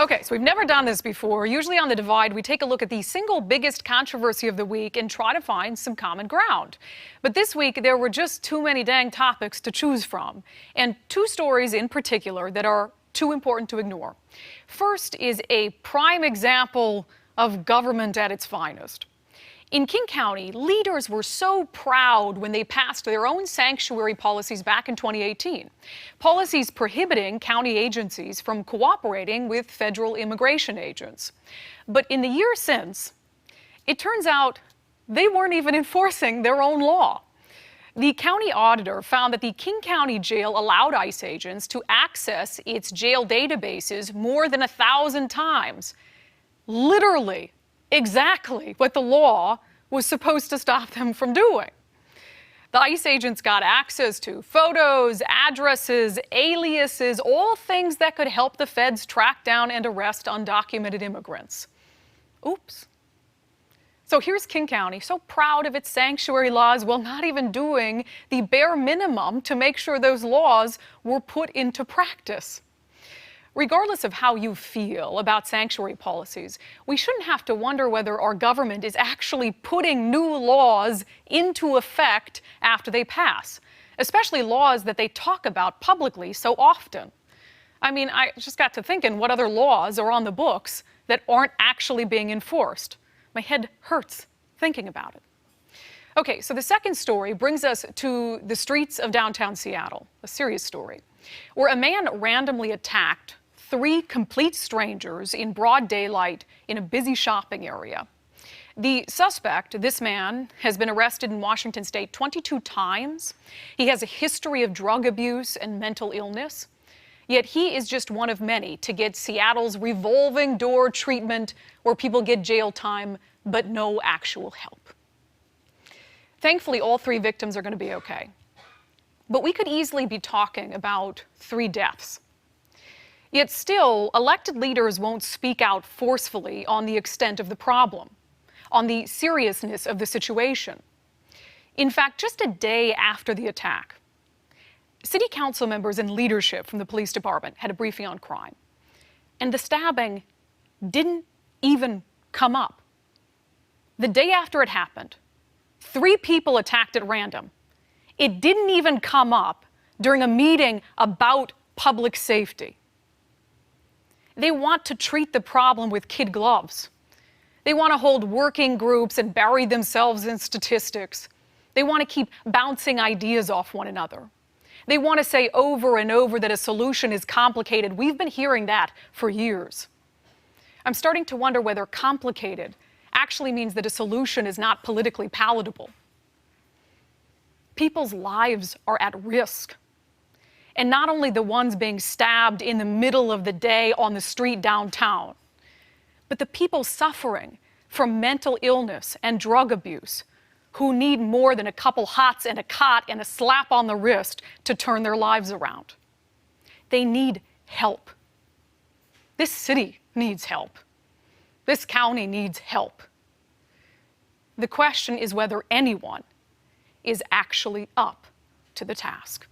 Okay, so we've never done this before. Usually on The Divide, we take a look at the single biggest controversy of the week and try to find some common ground. But this week, there were just too many dang topics to choose from, and two stories in particular that are too important to ignore. First is a prime example of government at its finest. In King County, leaders were so proud when they passed their own sanctuary policies back in 2018. Policies prohibiting county agencies from cooperating with federal immigration agents. But in the years since, it turns out they weren't even enforcing their own law. The county auditor found that the King County Jail allowed ICE agents to access its jail databases more than 1,000 times. Literally, exactly what the law was supposed to stop them from doing. The ICE agents got access to photos, addresses, aliases, all things that could help the feds track down and arrest undocumented immigrants. Oops. So here's King County, so proud of its sanctuary laws, while not even doing the bare minimum to make sure those laws were put into practice. Regardless of how you feel about sanctuary policies, we shouldn't have to wonder whether our government is actually putting new laws into effect after they pass, especially laws that they talk about publicly so often. I mean, I just got to thinking what other laws are on the books that aren't actually being enforced. My head hurts thinking about it. Okay, so the second story brings us to the streets of downtown Seattle, a serious story, where a man randomly attacked 3 complete strangers in broad daylight in a busy shopping area. The suspect, this man, has been arrested in Washington state 22 times. He has a history of drug abuse and mental illness. Yet he is just one of many to get Seattle's revolving door treatment where people get jail time but no actual help. Thankfully, all 3 victims are going to be okay. But we could easily be talking about 3 deaths. Yet still, elected leaders won't speak out forcefully on the extent of the problem, on the seriousness of the situation. In fact, just a day after the attack, city council members and leadership from the police department had a briefing on crime. And the stabbing didn't even come up. The day after it happened, 3 people attacked at random. It didn't even come up during a meeting about public safety. They want to treat the problem with kid gloves. They want to hold working groups and bury themselves in statistics. They want to keep bouncing ideas off one another. They want to say over and over that a solution is complicated. We've been hearing that for years. I'm starting to wonder whether complicated actually means that a solution is not politically palatable. People's lives are at risk. And not only the ones being stabbed in the middle of the day on the street downtown, but the people suffering from mental illness and drug abuse who need more than a couple hots and a cot and a slap on the wrist to turn their lives around. They need help. This city needs help. This county needs help. The question is whether anyone is actually up to the task.